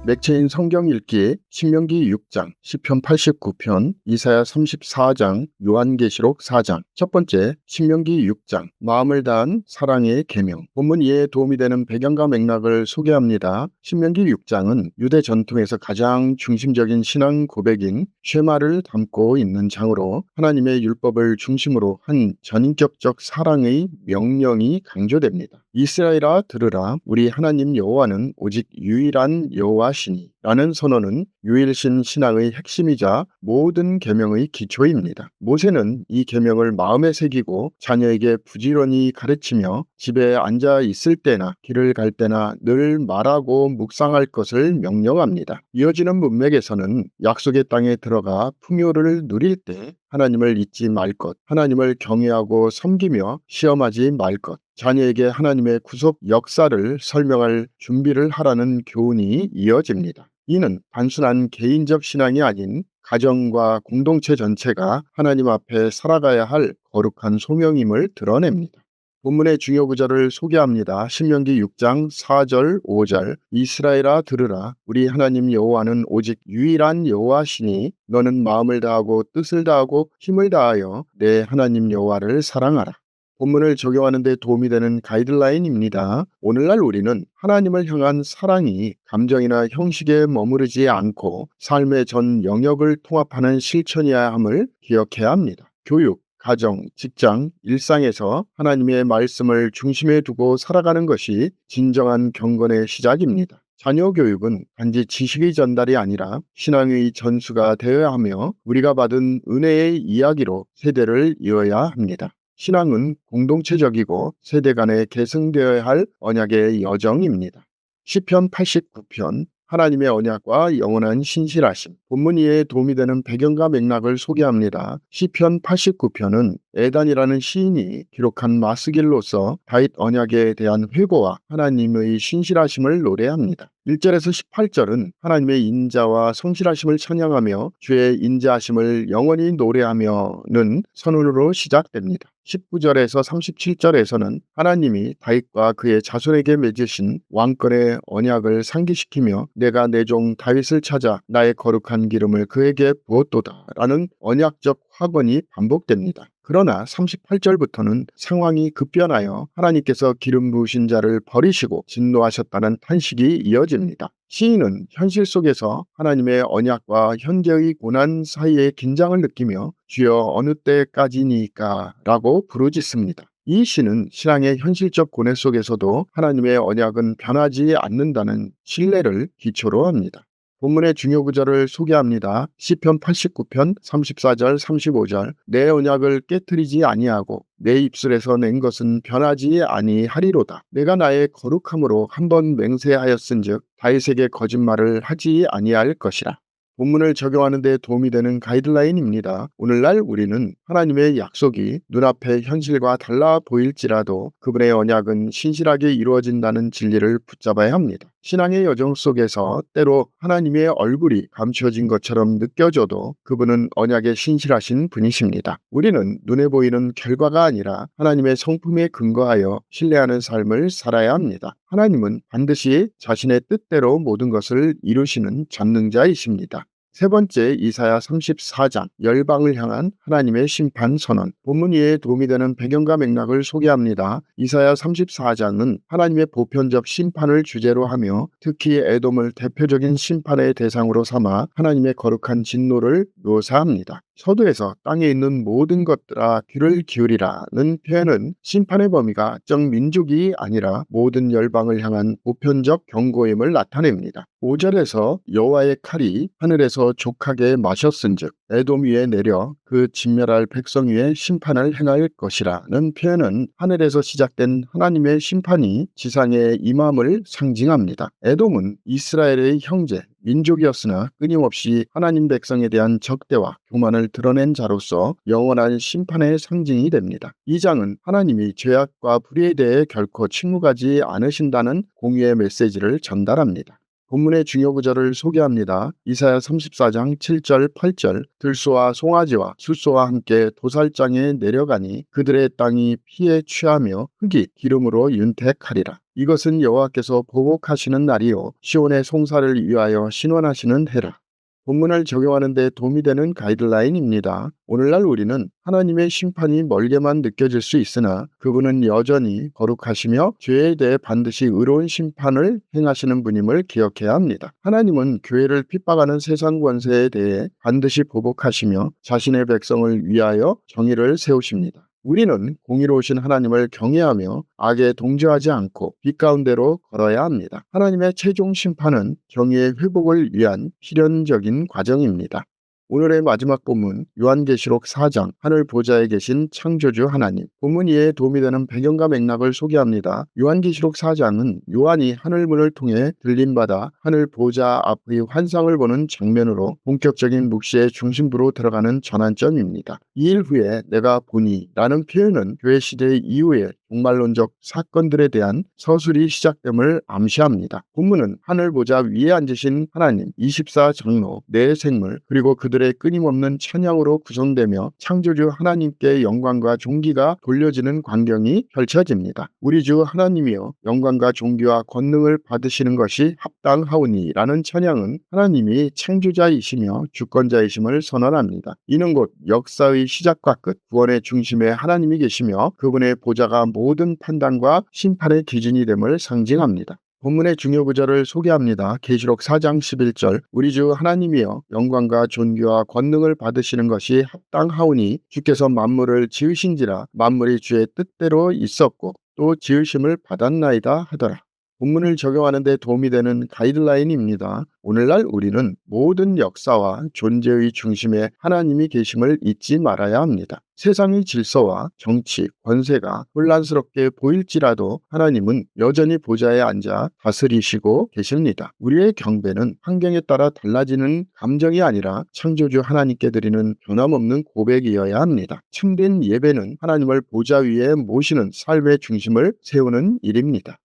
맥체인 성경 읽기 신명기 6장, 시편 89편, 이사야 34장, 요한계시록 4장. 첫 번째, 신명기 6장, 마음을 다한 사랑의 계명. 본문 이해에 도움이 되는 배경과 맥락을 소개합니다. 신명기 6장은 유대 전통에서 가장 중심적인 신앙 고백인 쉐마를 담고 있는 장으로 하나님의 율법을 중심으로 한 전인격적 사랑의 명령이 강조됩니다. 이스라엘아 들으라, 우리 하나님 여호와는 오직 유일한 여호와시니 라는 선언은 유일신 신앙의 핵심이자 모든 계명의 기초입니다. 모세는 이 계명을 마음에 새기고 자녀에게 부지런히 가르치며 집에 앉아 있을 때나 길을 갈 때나 늘 말하고 묵상할 것을 명령합니다. 이어지는 문맥에서는 약속의 땅에 들어가 풍요를 누릴 때 하나님을 잊지 말 것, 하나님을 경외하고 섬기며 시험하지 말 것, 자녀에게 하나님의 구속 역사를 설명할 준비를 하라는 교훈이 이어집니다. 이는 단순한 개인적 신앙이 아닌 가정과 공동체 전체가 하나님 앞에 살아가야 할 거룩한 소명임을 드러냅니다. 본문의 중요 구절을 소개합니다. 신명기 6장 4절 5절. 이스라엘아 들으라, 우리 하나님 여호와는 오직 유일한 여호와시니 너는 마음을 다하고 뜻을 다하고 힘을 다하여 내 하나님 여호와를 사랑하라. 본문을 적용하는 데 도움이 되는 가이드라인입니다. 오늘날 우리는 하나님을 향한 사랑이 감정이나 형식에 머무르지 않고 삶의 전 영역을 통합하는 실천이어야 함을 기억해야 합니다. 교육, 가정, 직장, 일상에서 하나님의 말씀을 중심에 두고 살아가는 것이 진정한 경건의 시작입니다. 자녀 교육은 단지 지식의 전달이 아니라 신앙의 전수가 되어야 하며 우리가 받은 은혜의 이야기로 세대를 이어야 합니다. 신앙은 공동체적이고 세대 간에 계승되어야 할 언약의 여정입니다. 시편 89편, 하나님의 언약과 영원한 신실하심. 본문 이해에 도움이 되는 배경과 맥락을 소개합니다. 시편 89편은 에단이라는 시인이 기록한 마스길로서 다윗 언약에 대한 회고와 하나님의 신실하심을 노래합니다. 1절에서 18절은 하나님의 인자와 성실하심을 찬양하며 주의 인자하심을 영원히 노래하며는 선언으로 시작됩니다. 19절에서 37절에서는 하나님이 다윗과 그의 자손에게 맺으신 왕권의 언약을 상기시키며 내가 내 종 다윗을 찾아 나의 거룩한 기름을 그에게 부었도다 라는 언약적 확언이 반복됩니다. 그러나 38절부터는 상황이 급변하여 하나님께서 기름 부으신 자를 버리시고 진노하셨다는 탄식이 이어집니다. 시인은 현실 속에서 하나님의 언약과 현재의 고난 사이의 긴장을 느끼며 주여 어느 때까지니까 라고 부르짖습니다. 이 시는 신앙의 현실적 고뇌 속에서도 하나님의 언약은 변하지 않는다는 신뢰를 기초로 합니다. 본문의 중요 구절을 소개합니다. 시편 89편 34절 35절. 내 언약을 깨트리지 아니하고 내 입술에서 낸 것은 변하지 아니하리로다. 내가 나의 거룩함으로 한번 맹세하였은즉 다윗에게 거짓말을 하지 아니할 것이라. 본문을 적용하는 데 도움이 되는 가이드라인입니다. 오늘날 우리는 하나님의 약속이 눈앞의 현실과 달라 보일지라도 그분의 언약은 신실하게 이루어진다는 진리를 붙잡아야 합니다. 신앙의 여정 속에서 때로 하나님의 얼굴이 감추어진 것처럼 느껴져도 그분은 언약에 신실하신 분이십니다. 우리는 눈에 보이는 결과가 아니라 하나님의 성품에 근거하여 신뢰하는 삶을 살아야 합니다. 하나님은 반드시 자신의 뜻대로 모든 것을 이루시는 전능자이십니다. 세 번째, 이사야 34장, 열방을 향한 하나님의 심판 선언. 본문 이해에 도움이 되는 배경과 맥락을 소개합니다. 이사야 34장은 하나님의 보편적 심판을 주제로 하며 특히 에돔을 대표적인 심판의 대상으로 삼아 하나님의 거룩한 진노를 묘사합니다. 서두에서 땅에 있는 모든 것들아 귀를 기울이라는 표현은 심판의 범위가 특정 민족이 아니라 모든 열방을 향한 보편적 경고임을 나타냅니다. 5절에서 여호와의 칼이 하늘에서 족하게 마셨은즉 에돔 위에 내려 그 진멸할 백성 위에 심판을 행할 것이라는 표현은 하늘에서 시작된 하나님의 심판이 지상에 임함을 상징합니다. 에돔은 이스라엘의 형제, 민족이었으나 끊임없이 하나님 백성에 대한 적대와 교만을 드러낸 자로서 영원한 심판의 상징이 됩니다. 이 장은 하나님이 죄악과 불의에 대해 결코 침묵하지 않으신다는 공의의 메시지를 전달합니다. 본문의 중요 구절을 소개합니다. 이사야 34장 7절 8절. 들소와 송아지와 숫소와 함께 도살장에 내려가니 그들의 땅이 피에 취하며 흙이 기름으로 윤택하리라. 이것은 여호와께서 보복하시는 날이요 시온의 송사를 위하여 신원하시는 해라. 본문을 적용하는 데 도움이 되는 가이드라인입니다. 오늘날 우리는 하나님의 심판이 멀게만 느껴질 수 있으나 그분은 여전히 거룩하시며 죄에 대해 반드시 의로운 심판을 행하시는 분임을 기억해야 합니다. 하나님은 교회를 핍박하는 세상 권세에 대해 반드시 보복하시며 자신의 백성을 위하여 정의를 세우십니다. 우리는 공의로우신 하나님을 경외하며 악에 동조하지 않고 빛 가운데로 걸어야 합니다. 하나님의 최종 심판은 정의의 회복을 위한 필연적인 과정입니다. 오늘의 마지막 본문 요한계시록 4장 하늘 보좌에 계신 창조주 하나님. 본문 이해에 도움이 되는 배경과 맥락을 소개합니다. 요한계시록 4장은 요한이 하늘문을 통해 들림받아 하늘 보좌 앞의 환상을 보는 장면으로 본격적인 묵시의 중심부로 들어가는 전환점입니다. 2일 후에 내가 보니 라는 표현은 교회 시대 이후에 종말론적 사건들에 대한 서술이 시작됨을 암시합니다. 본문은 하늘 보좌 위에 앉으신 하나님, 24장로, 네 생물, 그리고 그들의 끊임없는 찬양으로 구성되며 창조주 하나님께 영광과 존귀가 돌려지는 광경이 펼쳐집니다. 우리 주 하나님이여 영광과 존귀와 권능을 받으시는 것이 합당하오니 라는 찬양은 하나님이 창조자이시며 주권자이심을 선언합니다. 이는 곧 역사의 시작과 끝, 구원의 중심에 하나님이 계시며 그분의 보좌가 모든 판단과 심판의 기준이 됨을 상징합니다. 본문의 중요 구절을 소개합니다. 계시록 4장 11절 우리 주 하나님이여 영광과 존귀와 권능을 받으시는 것이 합당하오니 주께서 만물을 지으신지라 만물이 주의 뜻대로 있었고 또 지으심을 받았나이다 하더라. 본문을 적용하는 데 도움이 되는 가이드라인입니다. 오늘날 우리는 모든 역사와 존재의 중심에 하나님이 계심을 잊지 말아야 합니다. 세상의 질서와 정치, 권세가 혼란스럽게 보일지라도 하나님은 여전히 보좌에 앉아 다스리시고 계십니다. 우리의 경배는 환경에 따라 달라지는 감정이 아니라 창조주 하나님께 드리는 변함없는 고백이어야 합니다. 참된 예배는 하나님을 보좌 위에 모시는 삶의 중심을 세우는 일입니다.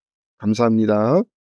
감사합니다.